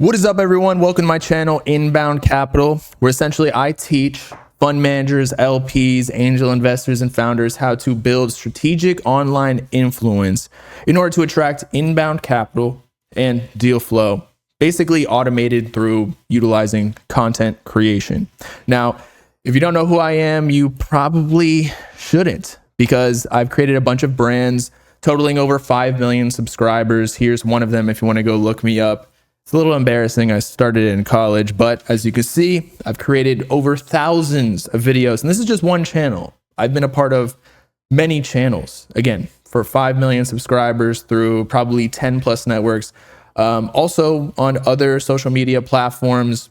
What is up, everyone? Welcome to my channel, Inbound Capital, where essentially I teach fund managers, LPs, angel investors, and founders how to build strategic online influence in order to attract inbound capital and deal flow, basically automated through utilizing content creation. Now, if you don't know who I am, you probably shouldn't, because I've created a bunch of brands totaling over 5 million subscribers. Here's one of them if you want to go look me up. It's a little embarrassing. I started in college, but as you can see, I've created over thousands of videos, and this is just one channel. I've been a part of many channels, again, for 5 million subscribers through probably 10 plus networks, also on other social media platforms,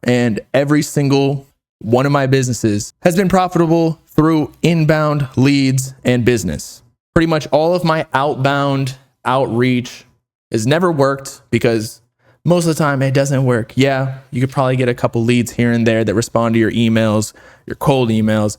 and every single one of my businesses has been profitable through inbound leads and business. Pretty much all of my outbound outreach has never worked because most of the time it doesn't work. Yeah, you could probably get a couple leads here and there that respond to your emails, your cold emails,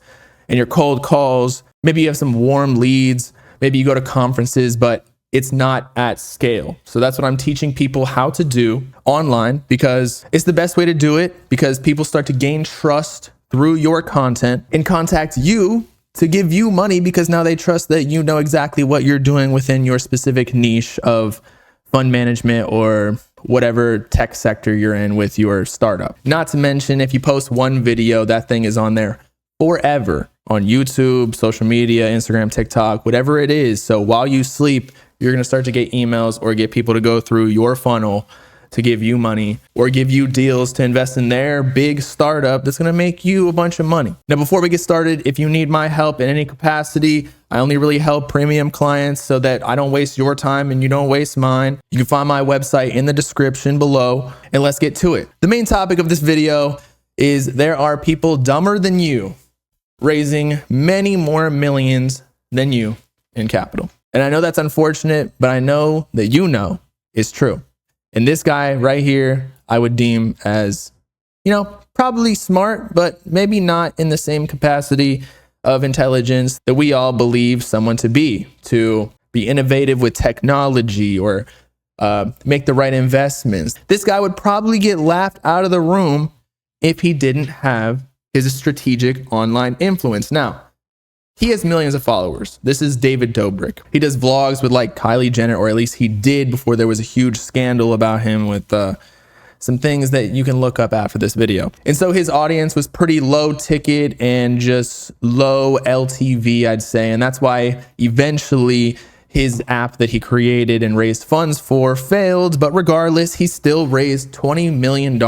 and your cold calls. Maybe you have some warm leads. Maybe you go to conferences, but it's not at scale. So that's what I'm teaching people how to do online, because it's the best way to do it, because people start to gain trust through your content and contact you to give you money, because now they trust that you know exactly what you're doing within your specific niche of fund management or whatever tech sector you're in with your startup. Not to mention, if you post one video, that thing is on there forever on YouTube, social media, Instagram, TikTok, whatever it is. So while you sleep, you're going to start to get emails or get people to go through your funnel to give you money or give you deals to invest in their big startup that's going to make you a bunch of money. Now, before we get started, if you need my help in any capacity, I only really help premium clients so that I don't waste your time and you don't waste mine. You can find my website in the description below, and let's get to it. The main topic of this video is there are people dumber than you raising many more millions than you in capital. And I know that's unfortunate, but I know that you know it's true. And this guy right here, I would deem as, probably smart, but maybe not in the same capacity of intelligence that we all believe someone to be innovative with technology or make the right investments. This guy would probably get laughed out of the room if he didn't have his strategic online influence. Now, he has millions of followers. This is David Dobrik. He does vlogs with like Kylie Jenner, or at least he did before there was a huge scandal about him with some things that you can look up after this video. And so his audience was pretty low ticket and just low LTV, I'd say. And that's why eventually his app that he created and raised funds for failed. But regardless, he still raised $20 million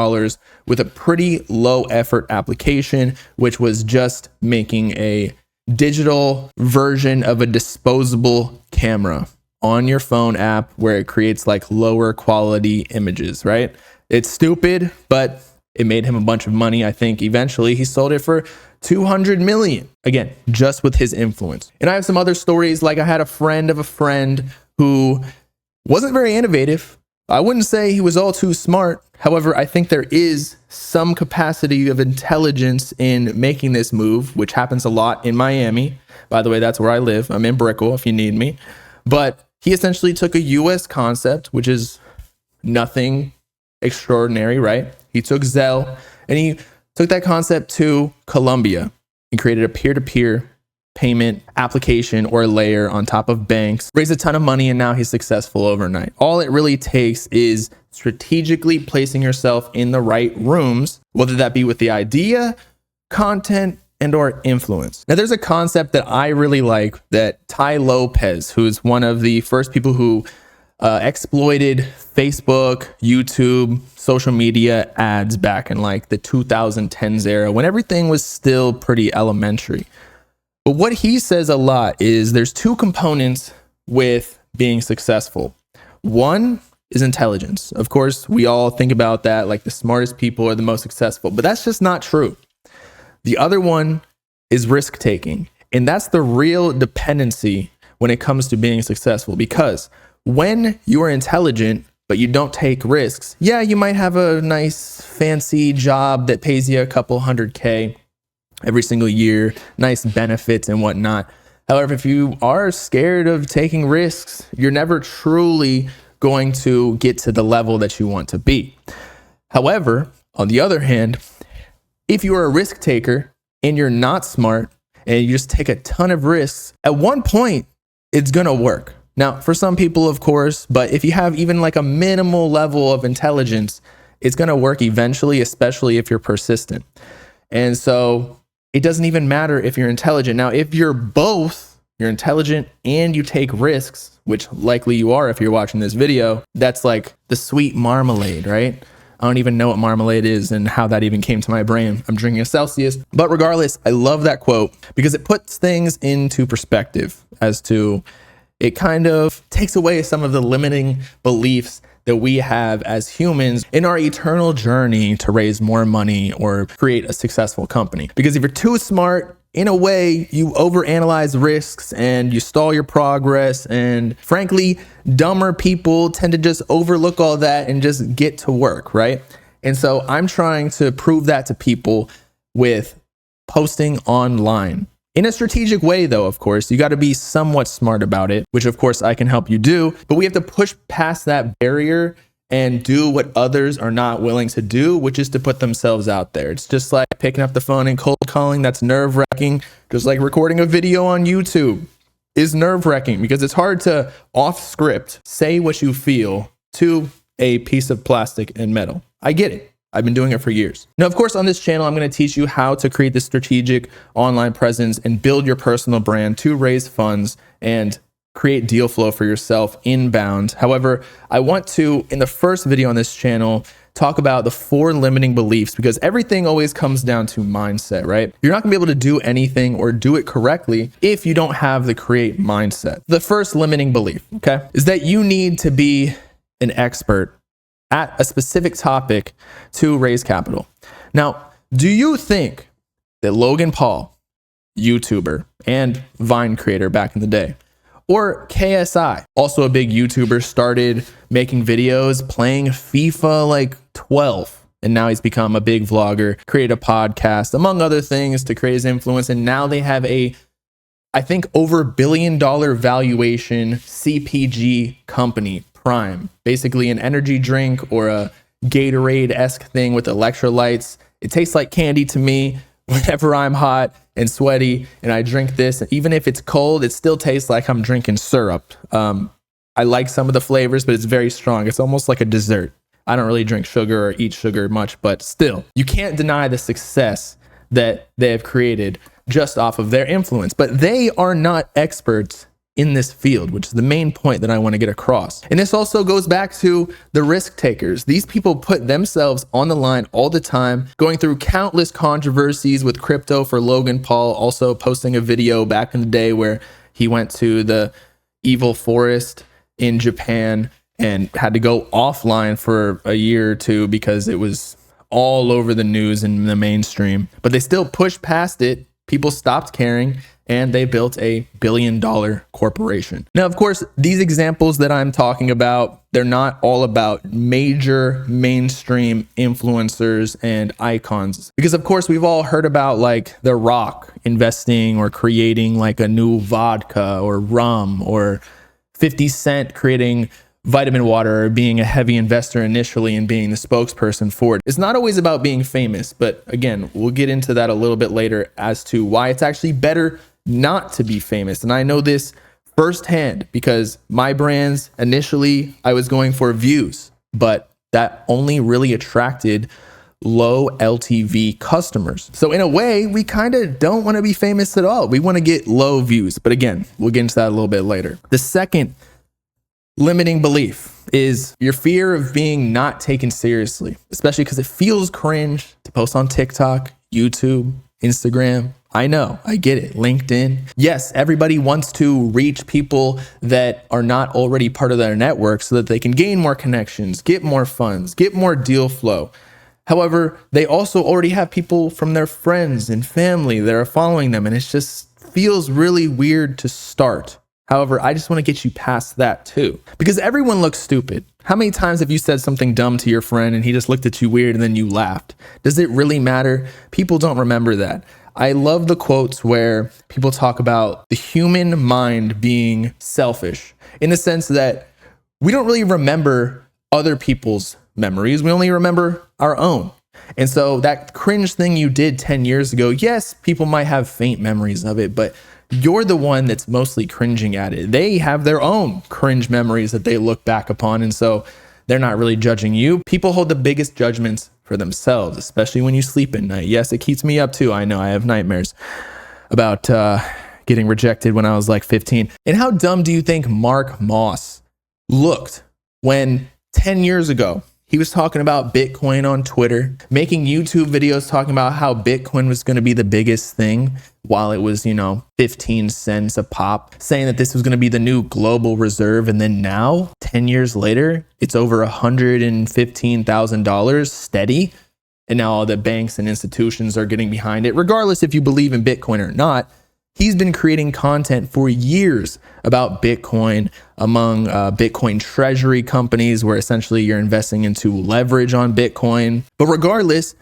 with a pretty low effort application, which was just making a digital version of a disposable camera on your phone app where it creates like lower quality images, right? It's stupid, but it made him a bunch of money. I think eventually he sold it for 200 million, again, just with his influence. And I have some other stories. Like I had a friend of a friend who wasn't very innovative. I wouldn't say he was all too smart. However, I think there is some capacity of intelligence in making this move, which happens a lot in Miami. By the way, that's where I live. I'm in Brickell if you need me. But he essentially took a US concept, which is nothing extraordinary, right? He took Zelle and he took that concept to Colombia and created a peer-to-peer payment application or layer on top of banks, raised a ton of money, and now he's successful overnight. All it really takes is strategically placing yourself in the right rooms, whether that be with the idea, content, and or influence. Now, there's a concept that I really like that Tai Lopez, who's one of the first people who exploited Facebook, YouTube, social media ads back in like the 2010s era when everything was still pretty elementary. But what he says a lot is there's two components with being successful. One is intelligence. Of course, we all think about that, like the smartest people are the most successful, but that's just not true. The other one is risk taking. And that's the real dependency when it comes to being successful, because when you are intelligent, but you don't take risks, yeah, you might have a nice fancy job that pays you a couple $100K every single year, nice benefits and whatnot. However, if you are scared of taking risks, you're never truly going to get to the level that you want to be. However, on the other hand, if you are a risk taker and you're not smart and you just take a ton of risks, at one point, it's going to work. Now, for some people, of course, but if you have even like a minimal level of intelligence, it's going to work eventually, especially if you're persistent. And so it doesn't even matter if you're intelligent. Now, if you're both, you're intelligent and you take risks, which likely you are if you're watching this video, that's like the sweet marmalade, right? I don't even know what marmalade is and how that even came to my brain. I'm drinking a Celsius. But regardless, I love that quote because it puts things into perspective as to, it kind of takes away some of the limiting beliefs that we have as humans in our eternal journey to raise more money or create a successful company. Because if you're too smart, in a way, you overanalyze risks and you stall your progress. And frankly, dumber people tend to just overlook all that and just get to work, right? And so I'm trying to prove that to people with posting online. In a strategic way, though, of course, you got to be somewhat smart about it, which of course I can help you do. But we have to push past that barrier and do what others are not willing to do, which is to put themselves out there. It's just like picking up the phone and cold calling. That's nerve-wracking. Just like recording a video on YouTube is nerve-wracking because it's hard to off script say what you feel to a piece of plastic and metal. I get it. I've been doing it for years. Now, of course, on this channel, I'm going to teach you how to create this strategic online presence and build your personal brand to raise funds and create deal flow for yourself inbound. However, I want to, in the first video on this channel, talk about the 4 limiting beliefs because everything always comes down to mindset, right? You're not gonna be able to do anything or do it correctly if you don't have the create mindset. The first limiting belief, okay, is that you need to be an expert at a specific topic to raise capital. Now, do you think that Logan Paul, YouTuber and Vine creator back in the day, or KSI, also a big YouTuber, started making videos playing FIFA like 12. And now he's become a big vlogger, created a podcast, among other things to create his influence. And now they have a, I think, over $1 billion valuation CPG company, Prime. Basically an energy drink or a Gatorade-esque thing with electrolytes. It tastes like candy to me whenever I'm hot and sweaty and I drink this. Even if it's cold, it still tastes like I'm drinking syrup. I like some of the flavors, but it's very strong. It's almost like a dessert. I don't really drink sugar or eat sugar much, but still, you can't deny the success that they have created just off of their influence. But they are not experts in this field, which is the main point that I want to get across. And this also goes back to the risk takers. These people put themselves on the line all the time, going through countless controversies with crypto for Logan Paul, also posting a video back in the day where he went to the evil forest in Japan and had to go offline for a year or two because it was all over the news and the mainstream. But they still pushed past it. People stopped caring and they built a $1 billion corporation. Now, of course, these examples that I'm talking about, they're not all about major mainstream influencers and icons. Because of course, we've all heard about like The Rock investing or creating like a new vodka or rum, or 50 Cent creating vitamin water, or being a heavy investor initially and being the spokesperson for it. It's not always about being famous, but again, we'll get into that a little bit later as to why it's actually better not to be famous. And I know this firsthand because my brands, initially, I was going for views, but that only really attracted low LTV customers. So in a way, we kind of don't want to be famous at all. We want to get low views. But again, we'll get into that a little bit later. The second limiting belief is your fear of being not taken seriously, especially because it feels cringe to post on TikTok, YouTube, Instagram. I know, I get it. LinkedIn. Yes, everybody wants to reach people that are not already part of their network so that they can gain more connections, get more funds, get more deal flow. However, they also already have people from their friends and family that are following them, and it just feels really weird to start. However, I just want to get you past that too, because everyone looks stupid. How many times have you said something dumb to your friend and he just looked at you weird and then you laughed? Does it really matter? People don't remember that. I love the quotes where people talk about the human mind being selfish in the sense that we don't really remember other people's memories. We only remember our own. And so that cringe thing you did 10 years ago, yes, people might have faint memories of it, but you're the one that's mostly cringing at it. They have their own cringe memories that they look back upon. And so they're not really judging you. People hold the biggest judgments for themselves, especially when you sleep at night. Yes, it keeps me up too. I know I have nightmares about getting rejected when I was like 15. And how dumb do you think Mark Moss looked when 10 years ago he was talking about Bitcoin on Twitter, making YouTube videos talking about how Bitcoin was going to be the biggest thing while it was, 15 cents a pop, saying that this was going to be the new global reserve. And then now, 10 years later, it's over $115,000 steady. And now all the banks and institutions are getting behind it. Regardless if you believe in Bitcoin or not, he's been creating content for years about Bitcoin among Bitcoin treasury companies, where essentially you're investing into leverage on Bitcoin. But regardless,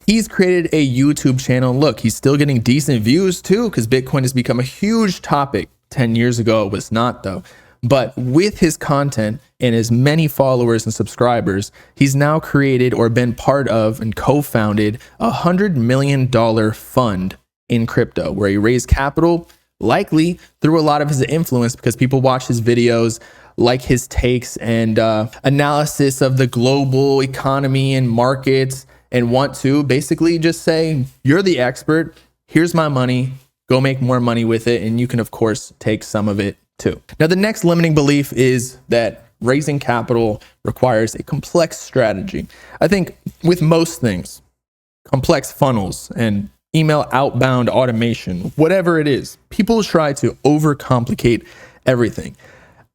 he's created a YouTube channel. Look, he's still getting decent views too, because Bitcoin has become a huge topic. 10 years ago, it was not though. But with his content and his many followers and subscribers, he's now created or been part of and co-founded $100 million fund in crypto, where he raised capital, likely through a lot of his influence, because people watch his videos, like his takes and analysis of the global economy and markets, and want to basically just say, you're the expert, here's my money, go make more money with it. And you can, of course, take some of it too. Now, the next limiting belief is that raising capital requires a complex strategy. I think with most things, complex funnels and email outbound automation, whatever it is, people try to overcomplicate everything.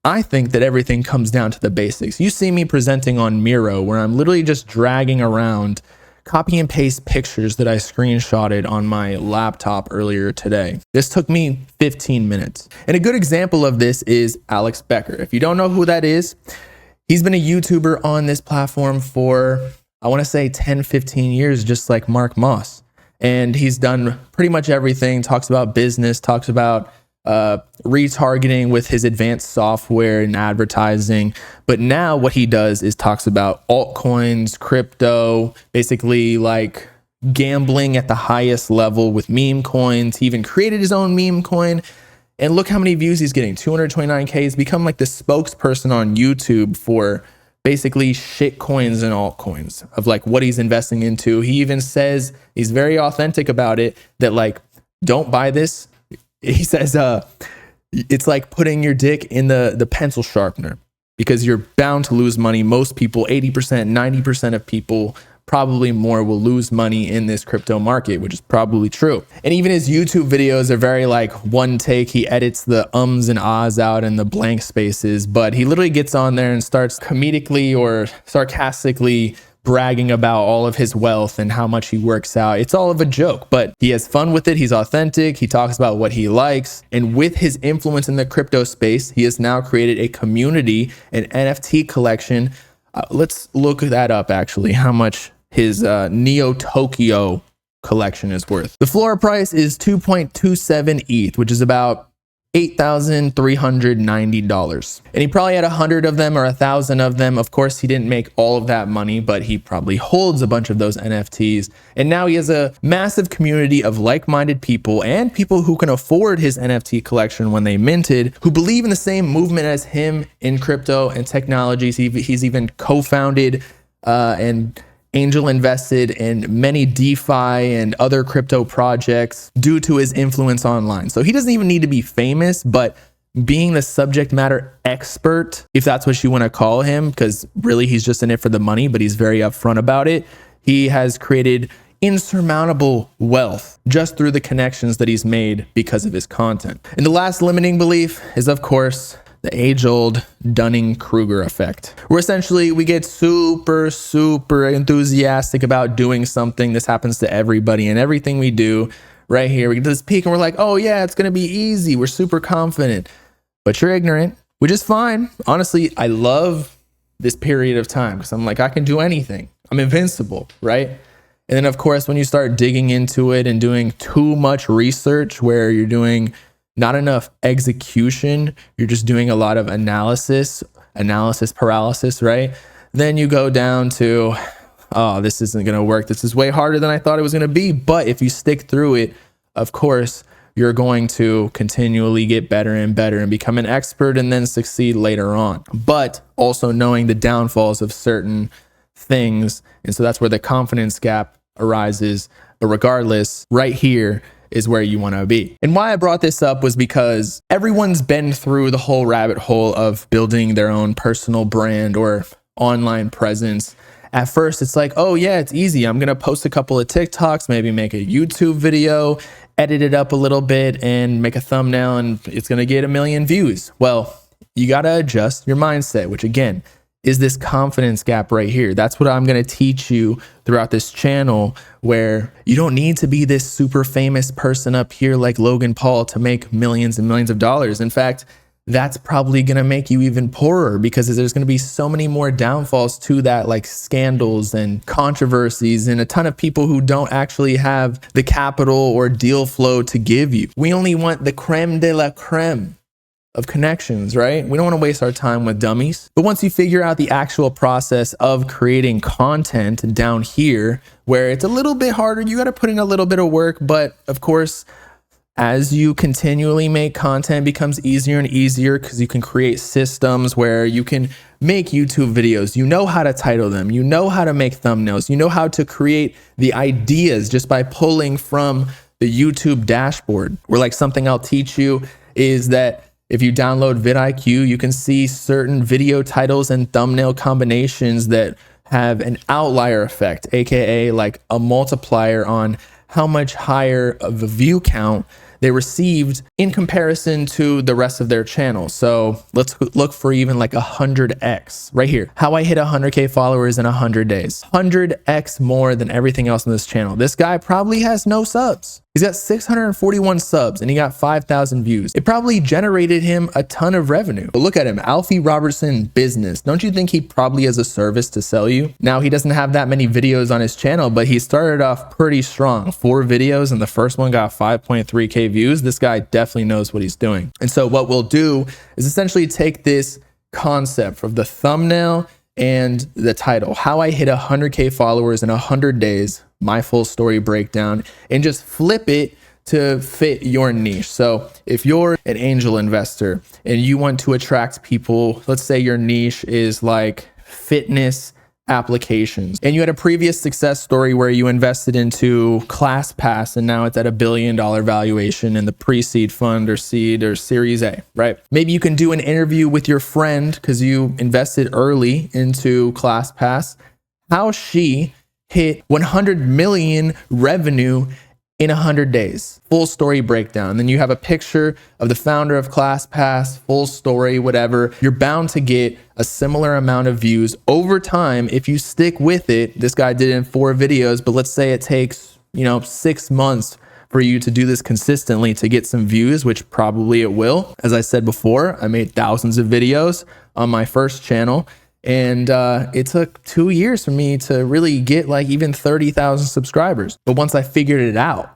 I think that everything comes down to the basics. You see me presenting on Miro, where I'm literally just dragging around copy and paste pictures that I screenshotted on my laptop earlier today. This took me 15 minutes. And a good example of this is Alex Becker. If you don't know who that is, he's been a YouTuber on this platform for, I want to say 10, 15 years, just like Mark Moss. And he's done pretty much everything, talks about business, talks about retargeting with his advanced software and advertising. But now what he does is talks about altcoins, crypto, basically like gambling at the highest level with meme coins. He even created his own meme coin. And look how many views he's getting, 229K. He's become like the spokesperson on YouTube for basically shit coins and altcoins of like what he's investing into. He even says, he's very authentic about it, that like, don't buy this. He says, it's like putting your dick in the pencil sharpener, because you're bound to lose money. Most people, 80%, 90% of people, probably more, will lose money in this crypto market, which is probably true. And even his YouTube videos are very like one take. He edits the ums and ahs out and the blank spaces, but he literally gets on there and starts comedically or sarcastically bragging about all of his wealth and how much he works out. It's all of a joke, but he has fun with it. He's authentic. He talks about what he likes. And with his influence in the crypto space, he has now created a community, an NFT collection. Let's look that up actually, how much his Neo Tokyo collection is worth. The floor price is 2.27 ETH, which is about $8,390. And he probably had 100 of them or 1,000 of them. Of course, he didn't make all of that money, but he probably holds a bunch of those NFTs. And now he has a massive community of like-minded people and people who can afford his NFT collection when they minted, who believe in the same movement as him in crypto and technologies. He's even co-founded and angel invested in many DeFi and other crypto projects due to his influence online. So he doesn't even need to be famous, but being the subject matter expert, if that's what you want to call him, because really he's just in it for the money, but he's very upfront about it. He has created insurmountable wealth just through the connections that he's made because of his content. And the last limiting belief is, of course, the age-old Dunning-Kruger effect, where essentially we get super enthusiastic about doing something. This happens to everybody and everything we do. Right here, we get to this peak and we're like, oh yeah, it's going to be easy. We're super confident, but you're ignorant, which is fine. Honestly, I love this period of time because I'm like, I can do anything. I'm invincible, right? And then of course, when you start digging into it and doing too much research, where you're doing not enough execution, you're just doing a lot of analysis analysis paralysis, right? Then you go down to, oh, this isn't going to work. This is way harder than I thought it was going to be. But if you stick through it, of course, you're going to continually get better and better and become an expert and then succeed later on. But also knowing the downfalls of certain things. And so that's where the confidence gap arises. But regardless, right here is where you want to be. And why I brought this up was because everyone's been through the whole rabbit hole of building their own personal brand or online presence. At first, it's like, oh yeah, it's easy. I'm going to post a couple of TikToks, maybe make a YouTube video, edit it up a little bit and make a thumbnail and it's going to get 1 million views. Well, you got to adjust your mindset, which again, is this confidence gap right here. That's what I'm going to teach you throughout this channel, where you don't need to be this super famous person up here like Logan Paul to make millions and millions of dollars. In fact, that's probably going to make you even poorer because there's going to be so many more downfalls to that, like scandals and controversies and a ton of people who don't actually have the capital or deal flow to give you. We only want the creme de la creme of connections, right? We don't want to waste our time with dummies. But once you figure out the actual process of creating content down here, where it's a little bit harder, you got to put in a little bit of work. But of course, as you continually make content, it becomes easier and easier because you can create systems where you can make YouTube videos. You know how to title them. You know how to make thumbnails. You know how to create the ideas just by pulling from the YouTube dashboard. Or like something I'll teach you is that if you download vidIQ, you can see certain video titles and thumbnail combinations that have an outlier effect, aka like a multiplier on how much higher of a view count they received in comparison to the rest of their channel. So let's look for even like 100x right here. How I hit 100K followers in 100 days, 100x more than everything else on this channel. This guy probably has no subs. He's got 641 subs and he got 5,000 views. It probably generated him a ton of revenue. But look at him, Alfie Robertson Business. Don't you think he probably has a service to sell you? Now, he doesn't have that many videos on his channel, but he started off pretty strong. 4 videos and the first one got 5.3K views. This guy definitely knows what he's doing. And so what we'll do is essentially take this concept of the thumbnail and the title, how I hit 100K followers in 100 days, my full story breakdown, and just flip it to fit your niche. So if you're an angel investor and you want to attract people, let's say your niche is like fitness applications, and you had a previous success story where you invested into ClassPass and now it's at $1 billion valuation in the pre-seed fund or seed or series A, right? Maybe you can do an interview with your friend because you invested early into ClassPass, how she hit 100 million revenue in 100 days, full story breakdown. Then you have a picture of the founder of ClassPass, full story, whatever. You're bound to get a similar amount of views over time if you stick with it. This guy did it in 4 videos, but let's say it takes, 6 months for you to do this consistently to get some views, which probably it will. As I said before, I made thousands of videos on my first channel. And it took 2 years for me to really get like even 30,000 subscribers. But once I figured it out,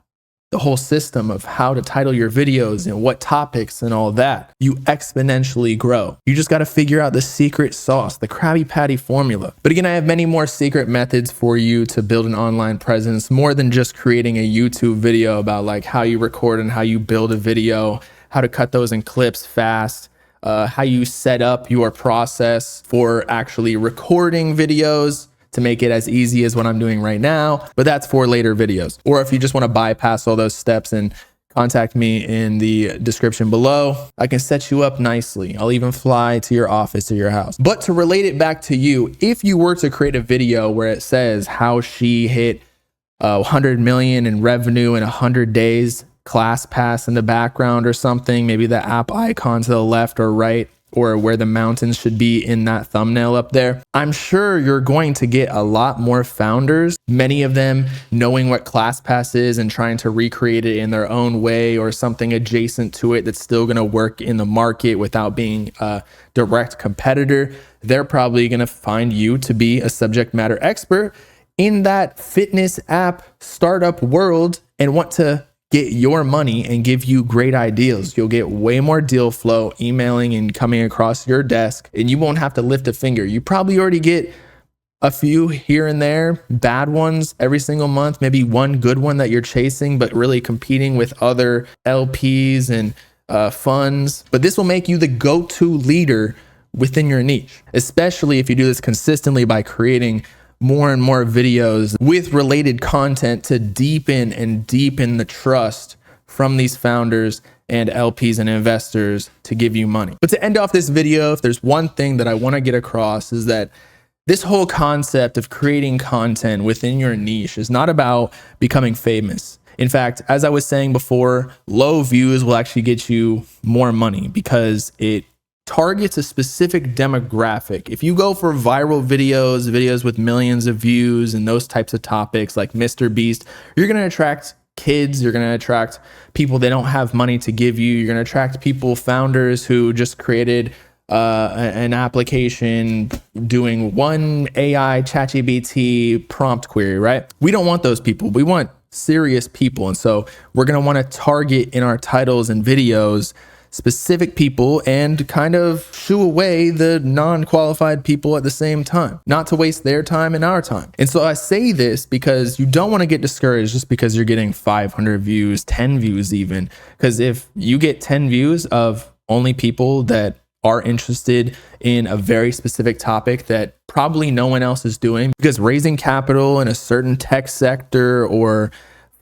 the whole system of how to title your videos and what topics and all that, you exponentially grow. You just got to figure out the secret sauce, the Krabby Patty formula. But again, I have many more secret methods for you to build an online presence, more than just creating a YouTube video about like how you record and how you build a video, how to cut those in clips fast, how you set up your process for actually recording videos to make it as easy as what I'm doing right now. But that's for later videos. Or if you just want to bypass all those steps and contact me in the description below, I can set you up nicely. I'll even fly to your office or your house. But to relate it back to you, if you were to create a video where it says how she hit 100 million in revenue in 100 days, ClassPass in the background or something, maybe the app icon to the left or right, or where the mountains should be in that thumbnail up there, I'm sure you're going to get a lot more founders, many of them knowing what ClassPass is and trying to recreate it in their own way or something adjacent to it that's still going to work in the market without being a direct competitor. They're probably going to find you to be a subject matter expert in that fitness app startup world and want to get your money and give you great ideas. You'll get way more deal flow, emailing and coming across your desk, and you won't have to lift a finger. You probably already get a few here and there, bad ones every single month, maybe one good one that you're chasing, but really competing with other LPs and funds. But this will make you the go-to leader within your niche, especially if you do this consistently by creating more and more videos with related content to deepen the trust from these founders and LPs and investors to give you money. But to end off this video, if there's one thing that I want to get across, is that this whole concept of creating content within your niche is not about becoming famous. In fact, as I was saying before, low views will actually get you more money because it targets a specific demographic. If you go for viral videos with millions of views and those types of topics like Mr. Beast, you're going to attract kids, you're going to attract people that don't have money to give you, you're going to attract founders who just created an application doing one AI ChatGPT prompt query, right? We don't want those people. We want serious people. And so we're going to want to target in our titles and videos specific people and kind of shoo away the non-qualified people at the same time, not to waste their time and our time. And so I say this because you don't want to get discouraged just because you're getting 500 views, 10 views even, because if you get 10 views of only people that are interested in a very specific topic that probably no one else is doing, because raising capital in a certain tech sector or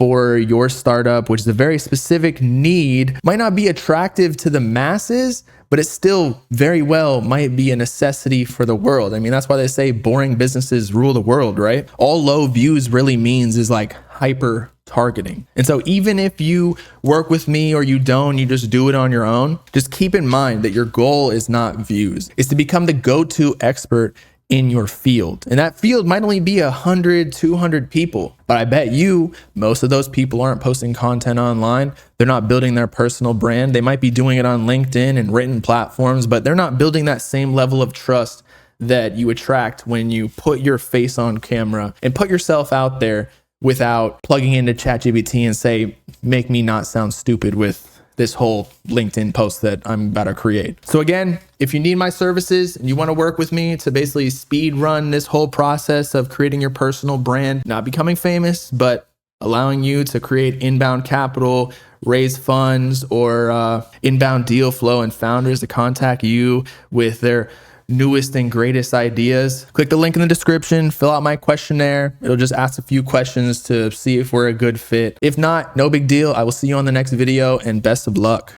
for your startup, which is a very specific need, might not be attractive to the masses, but it still very well might be a necessity for the world. I mean, that's why they say boring businesses rule the world, right? All low views really means is like hyper targeting. And so even if you work with me or you don't, you just do it on your own, just keep in mind that your goal is not views. It's to become the go-to expert in your field. And that field might only be 100, 200 people, but I bet you most of those people aren't posting content online. They're not building their personal brand. They might be doing it on LinkedIn and written platforms, but they're not building that same level of trust that you attract when you put your face on camera and put yourself out there without plugging into ChatGPT and say, make me not sound stupid with this whole LinkedIn post that I'm about to create. So again, if you need my services and you want to work with me to basically speed run this whole process of creating your personal brand, not becoming famous, but allowing you to create inbound capital, raise funds, or inbound deal flow and founders to contact you with their newest and greatest ideas, click the link in the description, fill out my questionnaire. It'll just ask a few questions to see if we're a good fit. If not, no big deal. I will see you on the next video and best of luck.